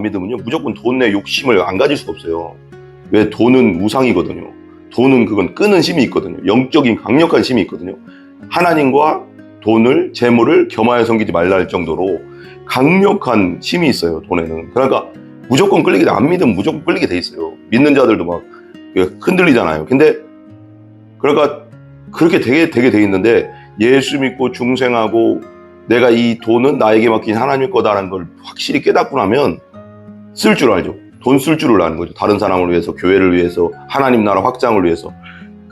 믿으면요, 무조건 돈에 욕심을 안 가질 수가 없어요. 왜? 돈은 우상이거든요. 돈은 그건 끄는 힘이 있거든요. 영적인 강력한 힘이 있거든요. 하나님과 돈을, 재물을 겸하여 섬기지 말라 할 정도로 강력한 힘이 있어요, 돈에는. 그러니까 무조건 끌리게 돼. 안 믿으면 무조건 끌리게 돼 있어요. 믿는 자들도 막 흔들리잖아요. 근데 그러니까 그렇게 되게 돼 있는데, 예수 믿고 중생하고 내가 이 돈은 나에게 맡긴 하나님 거다라는 걸 확실히 깨닫고 나면 쓸 줄 알죠. 돈 쓸 줄을 아는 거죠. 다른 사람을 위해서, 교회를 위해서, 하나님 나라 확장을 위해서.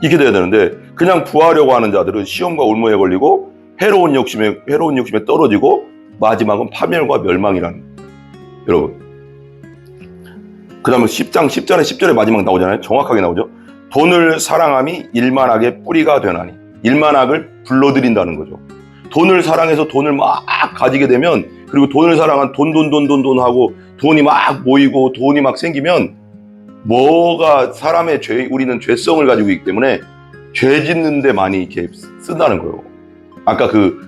이렇게 돼야 되는데, 그냥 부하려고 하는 자들은 시험과 올무에 걸리고 해로운 욕심에 떨어지고 마지막은 파멸과 멸망이라는, 여러분. 그 다음에 10절에 마지막 나오잖아요. 정확하게 나오죠. 돈을 사랑함이 일만악의 뿌리가 되나니. 일만악을 불러들인다는 거죠. 돈을 사랑해서 돈을 막 가지게 되면, 그리고 돈을 사랑한 돈 하고 돈이 막 모이고 돈이 막 생기면, 뭐가 사람의 우리는 죄성을 가지고 있기 때문에 죄 짓는 데 많이 이렇게 쓴다는 거예요. 아까 그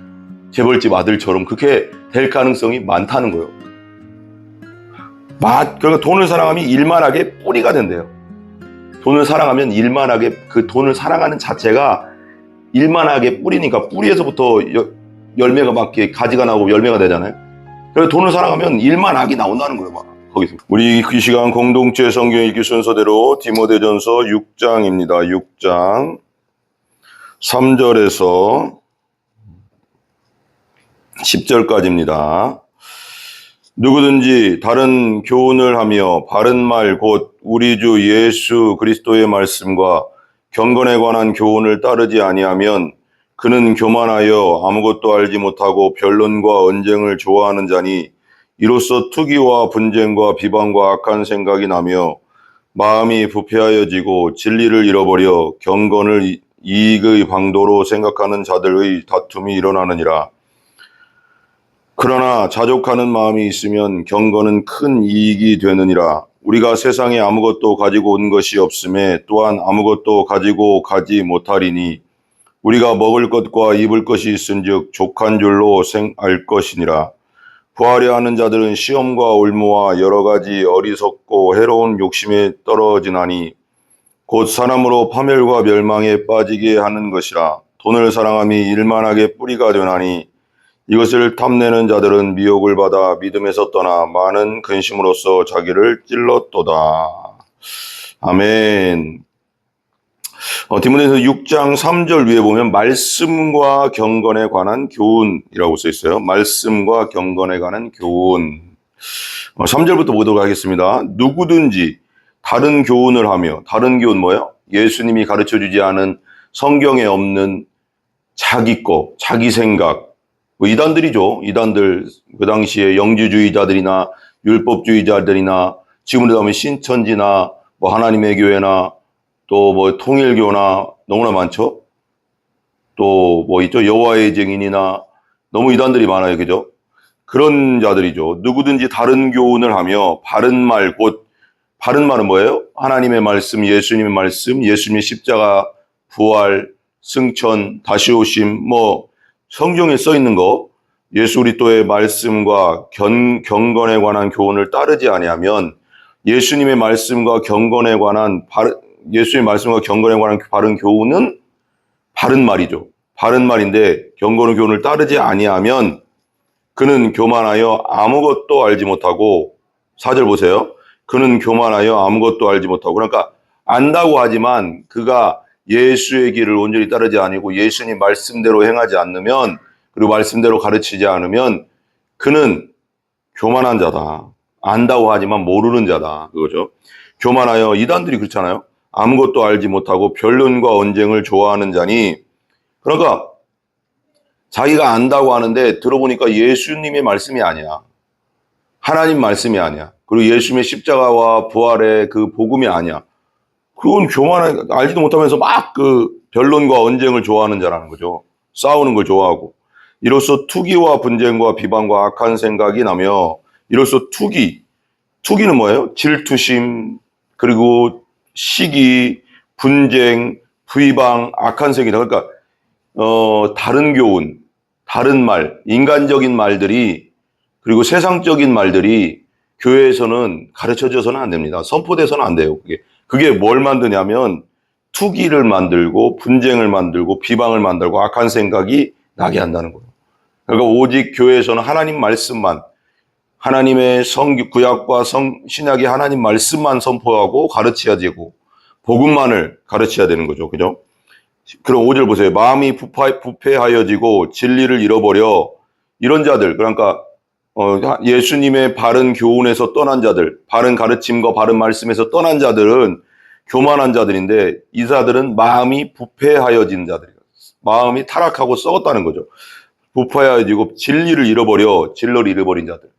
재벌집 아들처럼 그렇게 될 가능성이 많다는 거예요. 그러니까 돈을 사랑함이 일만하게 뿌리가 된대요. 돈을 사랑하면 일만하게, 그 돈을 사랑하는 자체가 일만하게 뿌리니까, 뿌리에서부터 열매가 막 이렇게 가지가 나오고 열매가 되잖아요. 그래서 돈을 사랑하면 일만하게 나온다는 거예요, 막. 거기서. 우리 이 시간 공동체 성경 읽기 순서대로 디모데전서 6장입니다. 6장 3절에서 10절까지입니다. 누구든지 다른 교훈을 하며 바른 말 곧 우리 주 예수 그리스도의 말씀과 경건에 관한 교훈을 따르지 아니하면 그는 교만하여 아무것도 알지 못하고 변론과 언쟁을 좋아하는 자니, 이로써 투기와 분쟁과 비방과 악한 생각이 나며 마음이 부패하여지고 진리를 잃어버려 경건을 이익의 방도로 생각하는 자들의 다툼이 일어나느니라. 그러나 자족하는 마음이 있으면 경건은 큰 이익이 되느니라. 우리가 세상에 아무것도 가지고 온 것이 없음에 또한 아무것도 가지고 가지 못하리니, 우리가 먹을 것과 입을 것이 있은즉 족한 줄로 생할 것이니라. 부하려 하는 자들은 시험과 올무와 여러 가지 어리석고 해로운 욕심에 떨어지나니 곧 사람으로 파멸과 멸망에 빠지게 하는 것이라. 돈을 사랑함이 일만하게 뿌리가 되나니 이것을 탐내는 자들은 미혹을 받아 믿음에서 떠나 많은 근심으로써 자기를 찔렀도다. 아멘. 디모데전서 6장 3절 위에 보면 말씀과 경건에 관한 교훈이라고 써 있어요. 말씀과 경건에 관한 교훈. 3절부터 보도록 하겠습니다. 누구든지 다른 교훈을 하며, 다른 교훈 뭐예요? 예수님이 가르쳐주지 않은, 성경에 없는 자기 거, 자기 생각, 이단들이죠. 이단들, 그 당시에 영주주의자들이나 율법주의자들이나, 지금으로 하면 신천지나 하나님의 교회나 또 통일교나 너무나 많죠. 또 있죠. 여호와의 증인이나, 너무 이단들이 많아요. 그죠? 그런 자들이죠. 누구든지 다른 교훈을 하며 바른 말, 곧 바른 말은 뭐예요? 하나님의 말씀, 예수님의 말씀, 예수님의 십자가, 부활, 승천, 다시 오심, 성경에 써 있는 거, 예수 그리스도의 말씀과 경건에 관한 교훈을 따르지 아니하면, 예수님의 말씀과 경건에 관한 예수의 말씀과 경건에 관한 바른 교훈은 바른 말이죠. 바른 말인데 경건의 교훈을 따르지 아니하면 그는 교만하여 아무것도 알지 못하고, 4절 보세요. 그는 교만하여 아무것도 알지 못하고, 그러니까 안다고 하지만 그가 예수의 길을 온전히 따르지 아니고 예수님 말씀대로 행하지 않으면, 그리고 말씀대로 가르치지 않으면 그는 교만한 자다. 안다고 하지만 모르는 자다. 그거죠. 교만하여, 이단들이 그렇잖아요. 아무것도 알지 못하고 변론과 언쟁을 좋아하는 자니, 그러니까 자기가 안다고 하는데 들어보니까 예수님의 말씀이 아니야. 하나님 말씀이 아니야. 그리고 예수님의 십자가와 부활의 그 복음이 아니야. 그건 교만해. 알지도 못하면서 막 변론과 언쟁을 좋아하는 자라는 거죠. 싸우는 걸 좋아하고. 이로써 투기와 분쟁과 비방과 악한 생각이 나며, 이로써 투기는 뭐예요? 질투심, 그리고 시기, 분쟁, 비방, 악한 생각이다. 그러니까 다른 교훈, 다른 말, 인간적인 말들이, 그리고 세상적인 말들이 교회에서는 가르쳐져서는 안 됩니다. 선포돼서는 안 돼요. 그게 뭘 만드냐면 투기를 만들고 분쟁을 만들고 비방을 만들고 악한 생각이 나게 한다는 거예요. 그러니까 오직 교회에서는 하나님 말씀만, 하나님의 구약과 신약의 하나님 말씀만 선포하고 가르쳐야 되고 복음만을 가르쳐야 되는 거죠. 그죠? 그럼 5절 보세요. 마음이 부패하여지고 진리를 잃어버려 이런 자들, 그러니까 예수님의 바른 교훈에서 떠난 자들, 바른 가르침과 바른 말씀에서 떠난 자들은 교만한 자들인데 이 자들은 마음이 부패하여진 자들이에요. 마음이 타락하고 썩었다는 거죠. 부패하여지고 진리를 잃어버린 자들.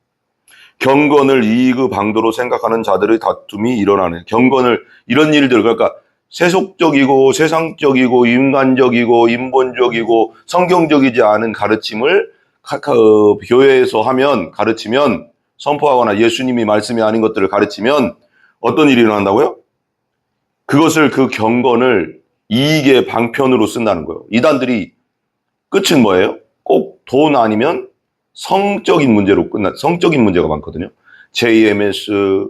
경건을 이익의 방도로 생각하는 자들의 다툼이 일어나는, 경건을, 이런 일들, 그러니까 세속적이고 세상적이고 인간적이고 인본적이고 성경적이지 않은 가르침을 교회에서 가르치면, 선포하거나 예수님이 말씀이 아닌 것들을 가르치면 어떤 일이 일어난다고요? 그것을, 그 경건을 이익의 방편으로 쓴다는 거예요. 이단들이 끝은 뭐예요? 꼭 돈 아니면 성적인 문제가 많거든요. JMS,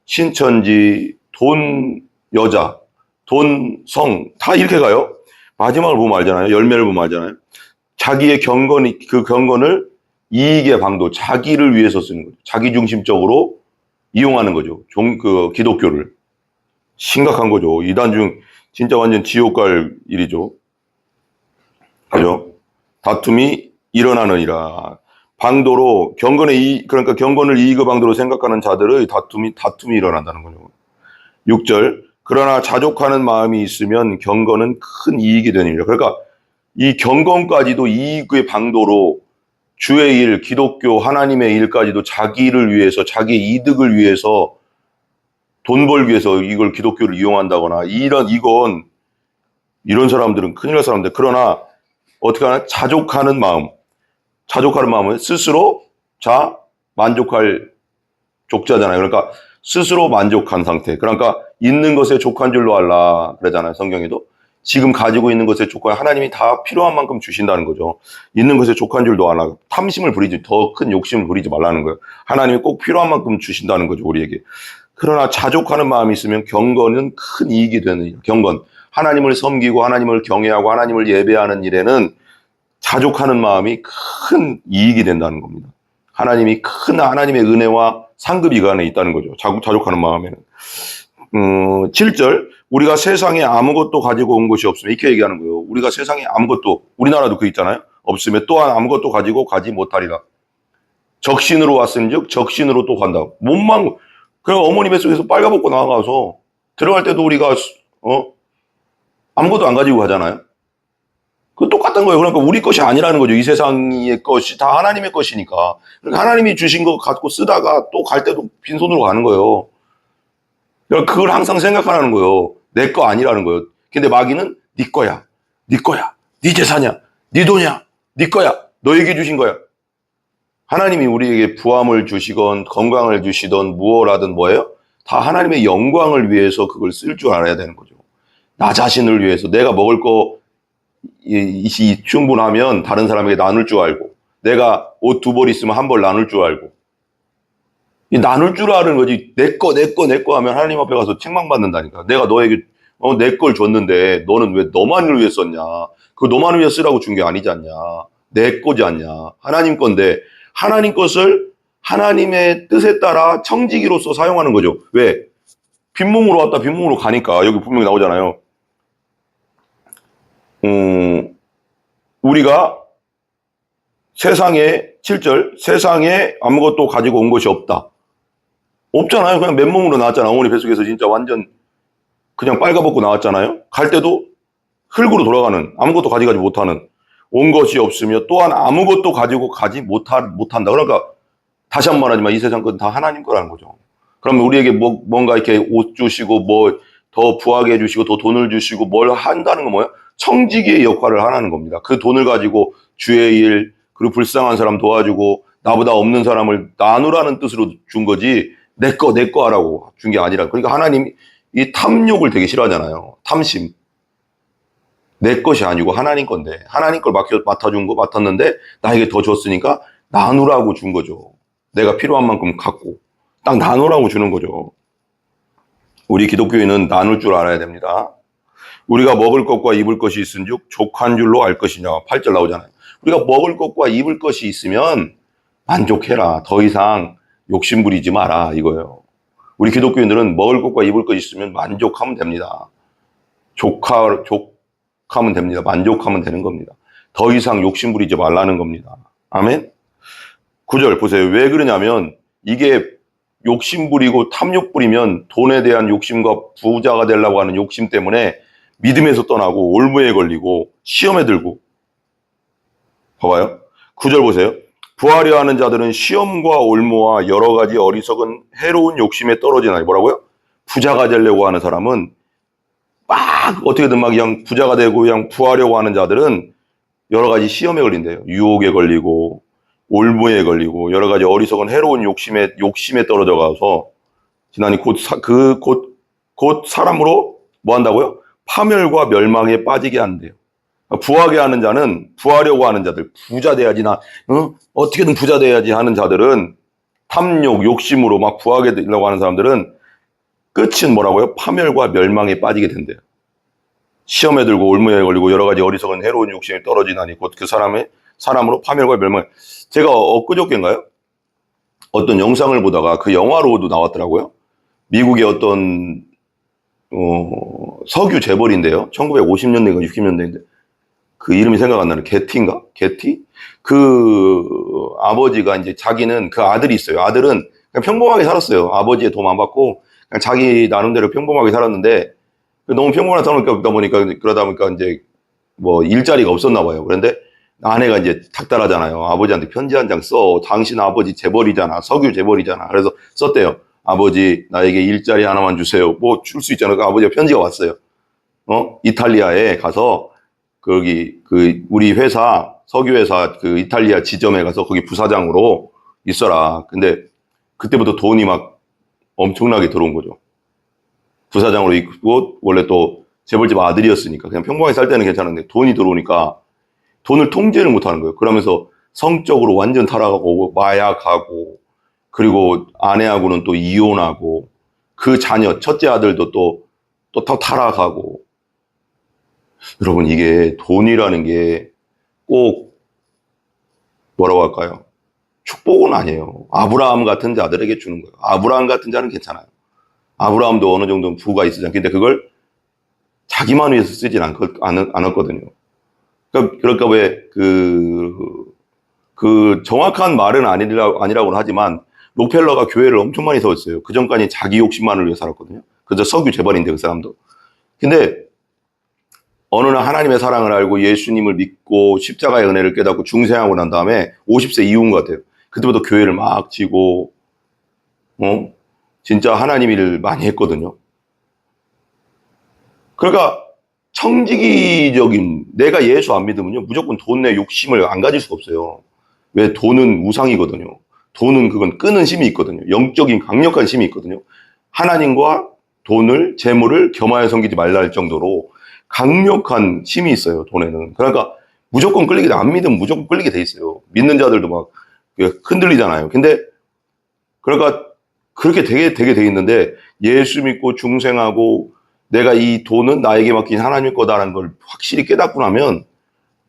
신천지, 돈, 여자, 돈, 성, 다 이렇게 가요. 마지막을 보면 알잖아요. 열매를 보면 알잖아요. 자기의 그 경건을 이익의 방도, 자기를 위해서 쓰는 거죠. 자기 중심적으로 이용하는 거죠. 기독교를. 심각한 거죠. 이단 중 진짜 완전 지옥 갈 일이죠. 그죠? 다툼이 일어나느니라. 방도로, 그러니까 경건을 이익의 방도로 생각하는 자들의 다툼이 일어난다는 거죠. 6절. 그러나 자족하는 마음이 있으면 경건은 큰 이익이 되느니라. 그러니까 이 경건까지도 이익의 방도로 주의 일, 기독교, 하나님의 일까지도 자기를 위해서, 자기의 이득을 위해서, 돈 벌기 위해서 이걸 기독교를 이용한다거나, 이런 사람들은 큰일 날 사람들. 그러나 어떻게 하나? 자족하는 마음은 스스로 만족할 족자잖아요. 그러니까 스스로 만족한 상태. 그러니까 있는 것에 족한 줄로 알라 그러잖아요. 성경에도. 지금 가지고 있는 것에 족한, 하나님이 다 필요한 만큼 주신다는 거죠. 있는 것에 족한 줄도 알라. 탐심을 부리지, 더 큰 욕심을 부리지 말라는 거예요. 하나님이 꼭 필요한 만큼 주신다는 거죠, 우리에게. 그러나 자족하는 마음이 있으면 경건은 큰 이익이 되는 일. 경건. 하나님을 섬기고 하나님을 경외하고 하나님을 예배하는 일에는 자족하는 마음이 큰 이익이 된다는 겁니다. 하나님의 은혜와 상급이 그 안에 있다는 거죠. 자족하는 마음에는. 7절. 우리가 세상에 아무것도 가지고 온 것이 없으면, 이렇게 얘기하는 거예요. 우리가 세상에 아무것도, 우리나라도 그 있잖아요. 없으면 또한 아무것도 가지고 가지 못하리라. 적신으로 왔은즉 적신으로 또 간다. 그냥 어머니 뱃속에서 빨가벗고 나가서 들어갈 때도 우리가 아무것도 안 가지고 가잖아요. 그 똑같은 거예요. 그러니까 우리 것이 아니라는 거죠. 이 세상의 것이 다 하나님의 것이니까. 그러니까 하나님이 주신 거 갖고 쓰다가 또 갈 때도 빈손으로 가는 거예요. 그러니까 그걸 항상 생각하라는 거예요. 내 거 아니라는 거예요. 근데 마귀는 네 거야, 네 재산이야, 네 돈이야, 네 거야, 너에게 주신 거야. 하나님이 우리에게 부함을 주시건 건강을 주시던 무엇하든 뭐예요? 다 하나님의 영광을 위해서 그걸 쓸 줄 알아야 되는 거죠. 나 자신을 위해서, 내가 먹을 거 충분하면 다른 사람에게 나눌 줄 알고, 내가 옷 2벌 있으면 1벌 나눌 줄 알고, 나눌 줄 아는 거지. 내 거 하면 하나님 앞에 가서 책망받는다니까. 내가 너에게 내 걸 줬는데 너는 왜 너만을 위해 썼냐? 그거 너만을 위해 쓰라고 준 게 아니지 않냐? 내 거지 않냐? 하나님 건데, 하나님 것을 하나님의 뜻에 따라 청지기로서 사용하는 거죠. 왜? 빈몸으로 왔다 빈몸으로 가니까. 여기 분명히 나오잖아요. 우리가 7절, 세상에 아무것도 가지고 온 것이 없다. 없잖아요. 그냥 맨몸으로 나왔잖아. 어머니 뱃속에서 진짜 완전 그냥 빨가벗고 나왔잖아요. 갈 때도 흙으로 돌아가는, 아무것도 가져가지 못하는, 온 것이 없으며 또한 아무것도 가지고 가지 못한다. 그러니까 다시 한 번 하지만 이 세상 건 다 하나님 거라는 거죠. 그러면 우리에게 뭔가 이렇게 옷 주시고 더 부하게 해주시고 더 돈을 주시고 뭘 한다는 건 뭐예요? 청지기의 역할을 하라는 겁니다. 그 돈을 가지고 주의 일, 그리고 불쌍한 사람 도와주고 나보다 없는 사람을 나누라는 뜻으로 준 거지, 내 거 하라고 준 게 아니라. 그러니까 하나님이 이 탐욕을 되게 싫어하잖아요. 탐심. 내 것이 아니고 하나님 건데, 하나님 걸 맡았는데 나에게 더 줬으니까 나누라고 준 거죠. 내가 필요한 만큼 갖고. 딱 나누라고 주는 거죠. 우리 기독교인은 나눌 줄 알아야 됩니다. 우리가 먹을 것과 입을 것이 있은즉 족한 줄로 알 것이냐. 8절 나오잖아요. 우리가 먹을 것과 입을 것이 있으면 만족해라. 더 이상 욕심 부리지 마라. 이거예요. 우리 기독교인들은 먹을 것과 입을 것이 있으면 만족하면 됩니다. 족하면 됩니다. 만족하면 되는 겁니다. 더 이상 욕심 부리지 말라는 겁니다. 아멘? 9절 보세요. 왜 그러냐면 이게 욕심 부리고 탐욕 부리면 돈에 대한 욕심과 부자가 되려고 하는 욕심 때문에 믿음에서 떠나고 올무에 걸리고 시험에 들고. 봐봐요. 9절 보세요. 부하려 하는 자들은 시험과 올무와 여러 가지 어리석은 해로운 욕심에 떨어지나니. 뭐라고요? 부자가 되려고 하는 사람은 막 어떻게든 막 그냥 부자가 되고 그냥 부하려고 하는 자들은 여러 가지 시험에 걸린대요. 유혹에 걸리고 올무에 걸리고 여러 가지 어리석은 해로운 욕심에 떨어져 가서 지난이 곧 사람으로 뭐 한다고요? 파멸과 멸망에 빠지게 한대요. 부하게 하는 자는 부하려고 하는 자들, 부자 돼야지 어떻게든 부자 돼야지 하는 자들은 탐욕, 욕심으로 막 부하게 되려고 하는 사람들은 끝은 뭐라고요? 파멸과 멸망에 빠지게 된대요. 시험에 들고 올무에 걸리고 여러 가지 어리석은 해로운 욕심에 떨어지나니 곧 그 사람으로 파멸과 멸망. 제가 엊그저께인가요? 어떤 영상을 보다가 그 영화로도 나왔더라고요. 미국의 어떤 석유 재벌인데요. 1950년대인가 60년대인데 그 이름이 생각 안 나는 게티인가? 게티? 그 아버지가 이제 자기는 그 아들이 있어요. 아들은 그냥 평범하게 살았어요. 아버지의 도움 안 받고 그냥 자기 나름대로 평범하게 살았는데 너무 평범한 살다 보니까 그러다 보니까 이제 뭐 일자리가 없었나 봐요. 그런데 아내가 이제 닥달하잖아요. 아버지한테 편지 한 장 써. 당신 아버지 재벌이잖아. 석유 재벌이잖아. 그래서 썼대요. 아버지 나에게 일자리 하나만 주세요. 뭐 줄 수 있잖아요. 그 아버지가 편지가 왔어요. 이탈리아에 가서 거기 우리 회사 석유회사 그 이탈리아 지점에 가서 거기 부사장으로 있어라. 근데 그때부터 돈이 막 엄청나게 들어온 거죠. 부사장으로 있고 원래 또 재벌집 아들이었으니까 그냥 평범하게 살 때는 괜찮은데 돈이 들어오니까 돈을 통제를 못하는 거예요. 그러면서 성적으로 완전 타락하고 마약하고 그리고 아내하고는 또 이혼하고 그 자녀 첫째 아들도 또 타락하고. 여러분 이게 돈이라는 게 꼭 뭐라고 할까요? 축복은 아니에요. 아브라함 같은 자들에게 주는 거예요. 아브라함 같은 자는 괜찮아요. 아브라함도 어느 정도 부가 있었잖아요. 근데 그걸 자기만 위해서 쓰진 않았거든요. 그러니까 왜 그 정확한 말은 아니라고는 하지만 록펠러가 교회를 엄청 많이 세웠어요. 그 전까지 자기 욕심만을 위해 살았거든요. 그저 석유 재벌인데 그 사람도. 근데 어느 날 하나님의 사랑을 알고 예수님을 믿고 십자가의 은혜를 깨닫고 중생하고 난 다음에 50세 이후인 것 같아요. 그때부터 교회를 막 지고 진짜 하나님 일을 많이 했거든요. 그러니까 청지기적인 내가 예수 안 믿으면요 무조건 돈 내 욕심을 안 가질 수가 없어요. 왜? 돈은 우상이거든요. 돈은 그건 끄는 힘이 있거든요. 영적인 강력한 힘이 있거든요. 하나님과 돈을 재물을 겸하여 섬기지 말라 할 정도로 강력한 힘이 있어요. 돈에는. 그러니까 무조건 끌리게 돼. 안 믿으면 무조건 끌리게 돼 있어요. 믿는 자들도 막 흔들리잖아요. 근데 그러니까 그렇게 되게 돼 있는데 예수 믿고 중생하고 내가 이 돈은 나에게 맡긴 하나님 거다라는 걸 확실히 깨닫고 나면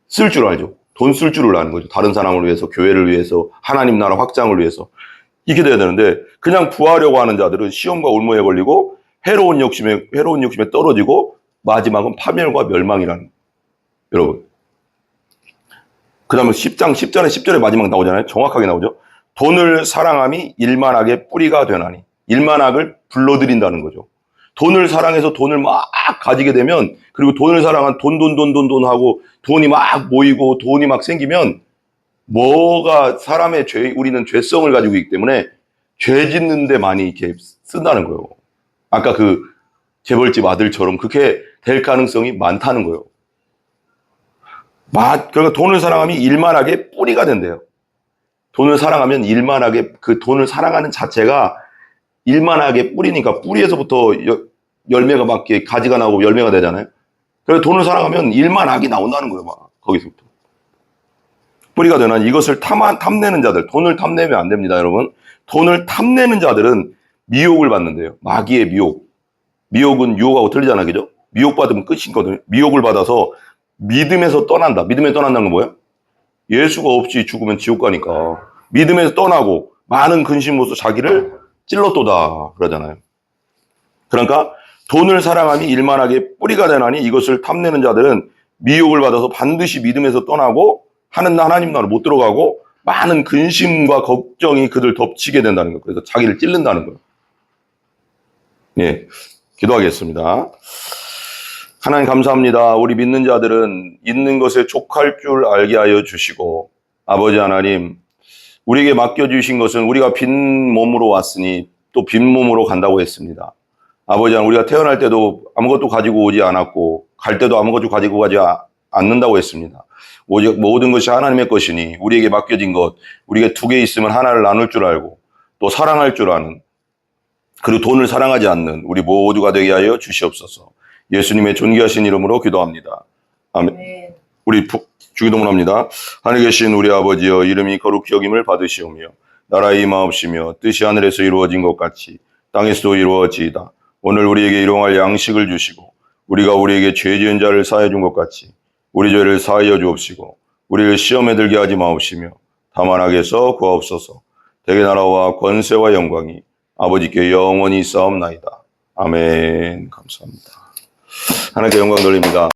쓸 줄 알죠. 돈 쓸 줄을 아는 거죠. 다른 사람을 위해서, 교회를 위해서, 하나님 나라 확장을 위해서. 이렇게 돼야 되는데 그냥 부하려고 하는 자들은 시험과 올무에 걸리고 해로운 욕심에 떨어지고 마지막은 파멸과 멸망이라는. 여러분. 그 다음에 10절에 마지막 나오잖아요. 정확하게 나오죠. 돈을 사랑함이 일만악의 뿌리가 되나니. 일만악을 불러들인다는 거죠. 돈을 사랑해서 돈을 막 가지게 되면, 그리고 돈을 사랑한 돈 하고 돈이 막 모이고 돈이 막 생기면 뭐가 우리는 죄성을 가지고 있기 때문에 죄 짓는데 많이 이렇게 쓴다는 거예요. 아까 그 재벌집 아들처럼 그렇게 될 가능성이 많다는 거예요. 그러니까 돈을 사랑하면 일만하게 뿌리가 된대요. 돈을 사랑하면 일만하게 그 돈을 사랑하는 자체가 일만하게 뿌리니까 뿌리에서부터 열매가 막 가지가 나오고 열매가 되잖아요. 그래서 돈을 사랑하면 일만하게 나온다는 거예요. 막 거기서부터. 뿌리가 되나 이것을 탐내는 자들, 돈을 탐내면 안 됩니다, 여러분. 돈을 탐내는 자들은 미혹을 받는데요. 마귀의 미혹. 미혹은 유혹하고 틀리잖아요. 그죠? 미혹받으면 끝이거든요. 미혹을 받아서 믿음에서 떠난다. 믿음에 떠난다는 건 뭐예요? 예수가 없이 죽으면 지옥 가니까. 믿음에서 떠나고 많은 근심으로써 자기를 찔렀도다. 그러잖아요. 그러니까 돈을 사랑하니 일만하게 뿌리가 되나니 이것을 탐내는 자들은 미혹을 받아서 반드시 믿음에서 떠나고 하나님 나라로 못 들어가고 많은 근심과 걱정이 그들 덮치게 된다는 거예요. 그래서 자기를 찔른다는 거예요. 예, 기도하겠습니다. 하나님 감사합니다. 우리 믿는 자들은 있는 것에 족할 줄 알게 하여 주시고 아버지 하나님 우리에게 맡겨주신 것은 우리가 빈 몸으로 왔으니 또 빈 몸으로 간다고 했습니다. 아버지 하나님 우리가 태어날 때도 아무것도 가지고 오지 않았고 갈 때도 아무것도 가지고 가지 않는다고 했습니다. 오직 모든 것이 하나님의 것이니 우리에게 맡겨진 것 우리가 2개 있으면 하나를 나눌 줄 알고 또 사랑할 줄 아는 그리고 돈을 사랑하지 않는 우리 모두가 되게 하여 주시옵소서. 예수님의 존귀하신 이름으로 기도합니다. 아멘. 네. 우리 주기도문 합니다. 하늘에 계신 우리 아버지여 이름이 거룩히 여김을 받으시오며 나라의 임하옵시며 뜻이 하늘에서 이루어진 것 같이 땅에서도 이루어지이다. 오늘 우리에게 일용할 양식을 주시고 우리가 우리에게 죄 지은 자를 사하여 준 것 같이 우리 죄를 사하여 주옵시고 우리를 시험에 들게 하지 마옵시며 다만 악에서 구하옵소서. 대개 나라와 권세와 영광이 아버지께 영원히 있사옵나이다. 아멘. 감사합니다. 하나님께 영광 돌립니다.